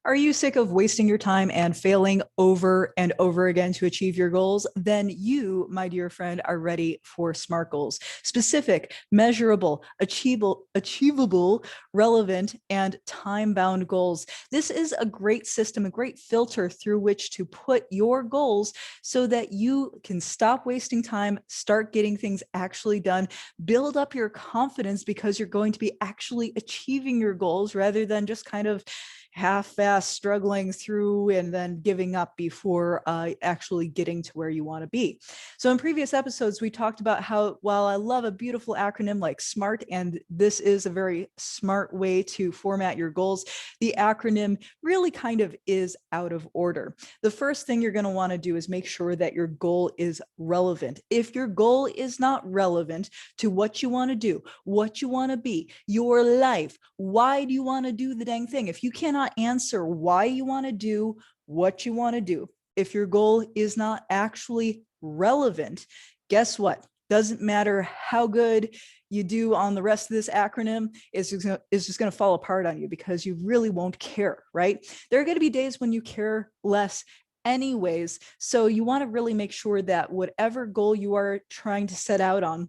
Are you sick of wasting your time and failing over and over again to achieve your goals? Then you, my dear friend, are ready for SMART goals. Specific, measurable, achievable, relevant, and time-bound goals. This is a great system, a great filter through which to put your goals so that you can stop wasting time, start getting things actually done, build up your confidence because you're going to be actually achieving your goals rather than just kind of half-fast struggling through and then giving up before actually getting to where you want to be. So in previous episodes, we talked about how, while I love a beautiful acronym like SMART, and this is a very smart way to format your goals, the acronym really kind of is out of order. The first thing you're going to want to do is make sure that your goal is relevant. If your goal is not relevant to what you want to do, what you want to be, your life, why do you want to do the dang thing? If you cannot answer why you want to do what you want to do, if your goal is not actually relevant, guess what? Doesn't matter how good you do on the rest of this acronym, is just going to fall apart on you because you really won't care, right? There are going to be days when you care less anyways. So you want to really make sure that whatever goal you are trying to set out on,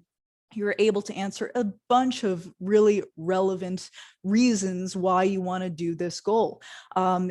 you're able to answer a bunch of really relevant reasons why you want to do this goal.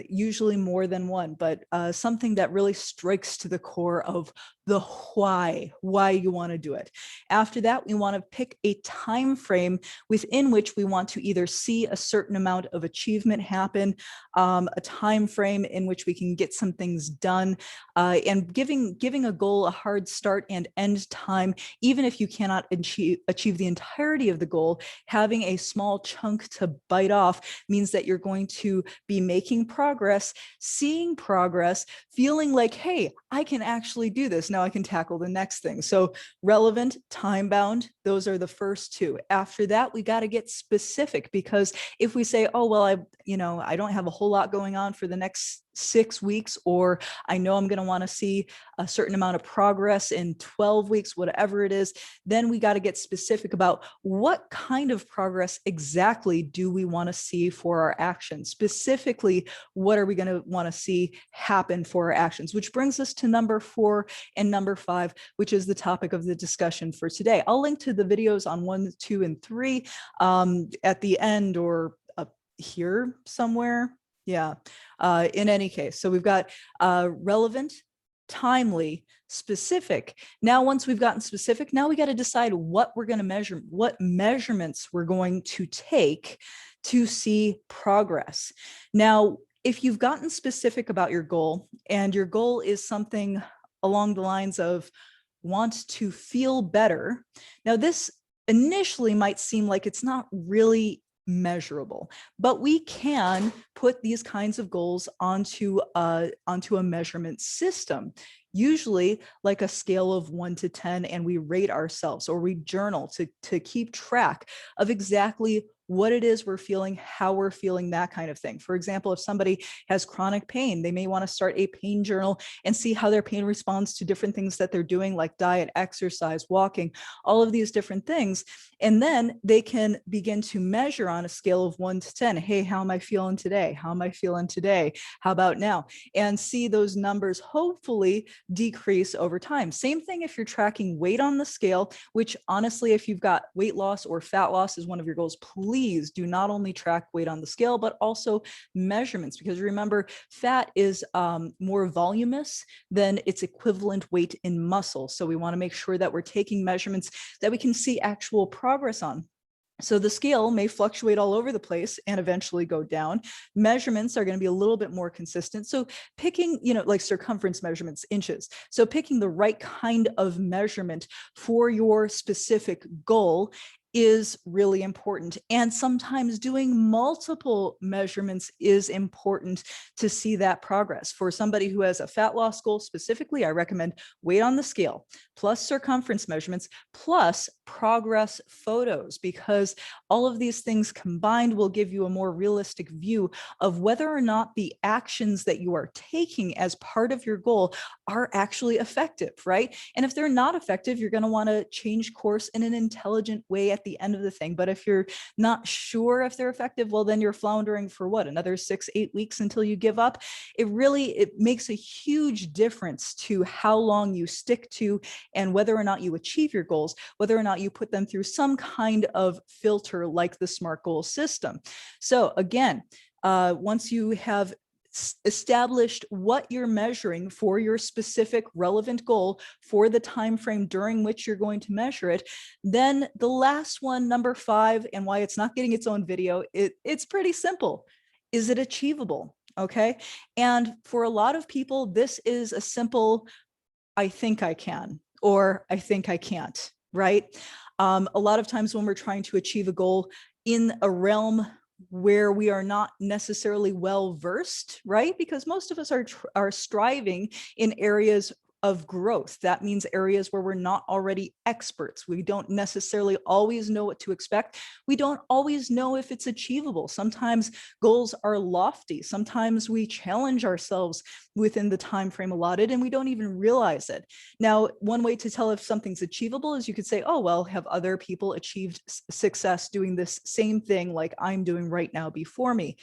Usually more than one, but something that really strikes to the core of the why you want to do it. After that, we want to pick a time frame within which we want to either see a certain amount of achievement happen, a time frame in which we can get some things done, and giving a goal a hard start and end time. Even if you cannot achieve the entirety of the goal, having a small chunk to bite off means that you're going to be making progress, seeing progress, feeling like, hey, I can actually do this. Now I can tackle the next thing. So relevant, time bound, those are the first two. After that, we got to get specific, because if we say, oh, well, I don't have a whole lot going on for the next 6 weeks, or I know I'm going to want to see a certain amount of progress in 12 weeks, whatever it is, then we got to get specific about what kind of progress exactly do we want to see for our actions. Specifically, what are we going to want to see happen for our actions, which brings us to number 4 and number 5, which is the topic of the discussion for today. I'll link to the videos on 1, 2, and 3 at the end, or up here somewhere. Yeah, in any case, so we've got relevant, timely, specific. Now, once we've gotten specific, now we got to decide what we're going to measure, what measurements we're going to take to see progress. Now, if you've gotten specific about your goal, and your goal is something along the lines of want to feel better, now this initially might seem like it's not really measurable, but we can put these kinds of goals onto a measurement system, usually like a scale of 1 to 10, and we rate ourselves, or we journal to keep track of exactly what it is we're feeling, how we're feeling, that kind of thing. For example, if somebody has chronic pain, they may want to start a pain journal and see how their pain responds to different things that they're doing, like diet, exercise, walking, all of these different things. And then they can begin to measure on a scale of 1 to 10. Hey, how am I feeling today? How am I feeling today? How about now? And see those numbers hopefully decrease over time. Same thing if you're tracking weight on the scale, which honestly, if you've got weight loss or fat loss is one of your goals, please do not only track weight on the scale, but also measurements, because remember, fat is more voluminous than its equivalent weight in muscle. So we want to make sure that we're taking measurements that we can see actual progress on. So the scale may fluctuate all over the place and eventually go down. Measurements are going to be a little bit more consistent. So picking, like circumference measurements, inches. So picking the right kind of measurement for your specific goal is really important. And sometimes doing multiple measurements is important to see that progress. For somebody who has a fat loss goal specifically, I recommend weight on the scale, plus circumference measurements, plus progress photos, because all of these things combined will give you a more realistic view of whether or not the actions that you are taking as part of your goal are actually effective, right? And if they're not effective, you're going to want to change course in an intelligent way at the end of the thing. But if you're not sure if they're effective, well, then you're floundering for what, another 6-8 weeks until you give up. It makes a huge difference to how long you stick to and whether or not you achieve your goals, whether or not you put them through some kind of filter like the SMART goal system. So again, once you have established what you're measuring for your specific relevant goal for the time frame during which you're going to measure it, then the last one, number 5, and why it's not getting its own video, it's pretty simple. Is it achievable? Okay. And for a lot of people, this is a simple, I think I can, or I think I can't, right? A lot of times when we're trying to achieve a goal in a realm where we are not necessarily well versed, right? Because most of us are striving in areas of growth. That means areas where we're not already experts. We don't necessarily always know what to expect. We don't always know if it's achievable. Sometimes goals are lofty. Sometimes we challenge ourselves within the time frame allotted and we don't even realize it. Now, one way to tell if something's achievable is you could say, oh, well, have other people achieved success doing this same thing like I'm doing right now before me?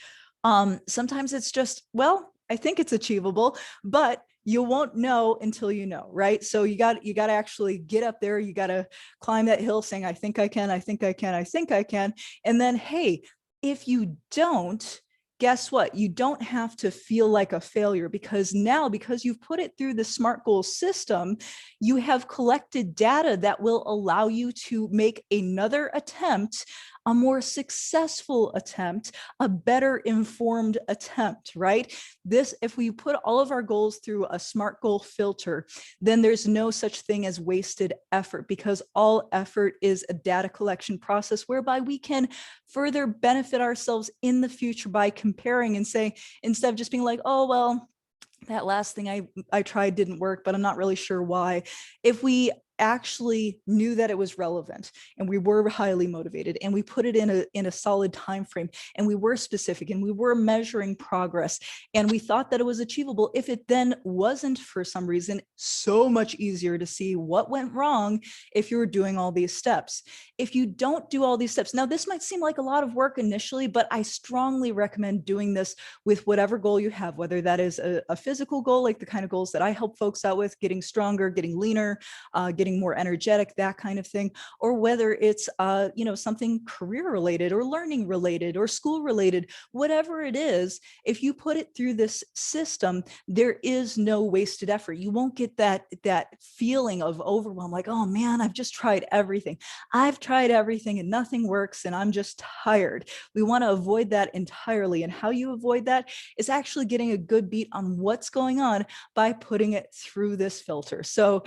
Sometimes it's just, well, I think it's achievable, but you won't know until you know, right? So you got to actually get up there. You got to climb that hill saying, I think I can, I think I can, I think I can. And then, hey, if you don't, guess what? You don't have to feel like a failure, because now, because you've put it through the SMART goal system, you have collected data that will allow you to make another attempt, a more successful attempt, a better informed attempt, right? This, if we put all of our goals through a SMART goal filter, then there's no such thing as wasted effort, because all effort is a data collection process whereby we can further benefit ourselves in the future by comparing and saying, instead of just being like, oh, well, that last thing I tried didn't work, but I'm not really sure why. If we actually knew that it was relevant and we were highly motivated and we put it in a solid time frame and we were specific and we were measuring progress and we thought that it was achievable, if it then wasn't for some reason, so much easier to see what went wrong if you were doing all these steps. If you don't do all these steps, now this might seem like a lot of work initially, but I strongly recommend doing this with whatever goal you have, whether that is a physical goal, like the kind of goals that I help folks out with, getting stronger, getting leaner, getting more energetic, that kind of thing, or whether it's something career related or learning related or school related, whatever it is. If you put it through this system, there is no wasted effort. You won't get that feeling of overwhelm, like, oh man, I've just tried everything. I've tried everything and nothing works and I'm just tired. We want to avoid that entirely. And how you avoid that is actually getting a good beat on what's going on by putting it through this filter. So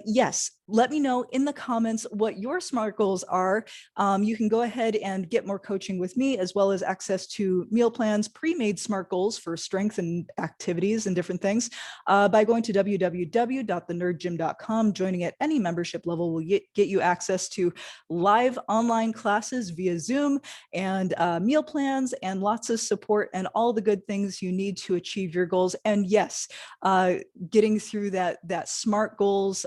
yes, let me know in the comments what your SMART goals are. You can go ahead and get more coaching with me, as well as access to meal plans, pre-made SMART goals for strength and activities and different things by going to www.thenerdgym.com. Joining at any membership level will get you access to live online classes via Zoom and meal plans and lots of support and all the good things you need to achieve your goals. And yes, getting through that SMART goals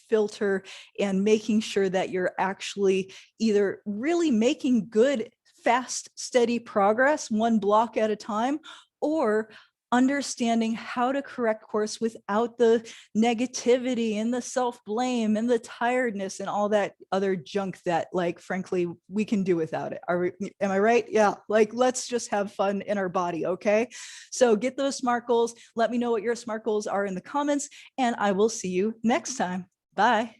filter and making sure that you're actually either really making good, fast, steady progress, one block at a time, or understanding how to correct course without the negativity and the self-blame and the tiredness and all that other junk that, like, frankly, we can do without it. Am I right? Yeah. Like, let's just have fun in our body. Okay. So get those SMART goals. Let me know what your SMART goals are in the comments, and I will see you next time. Bye.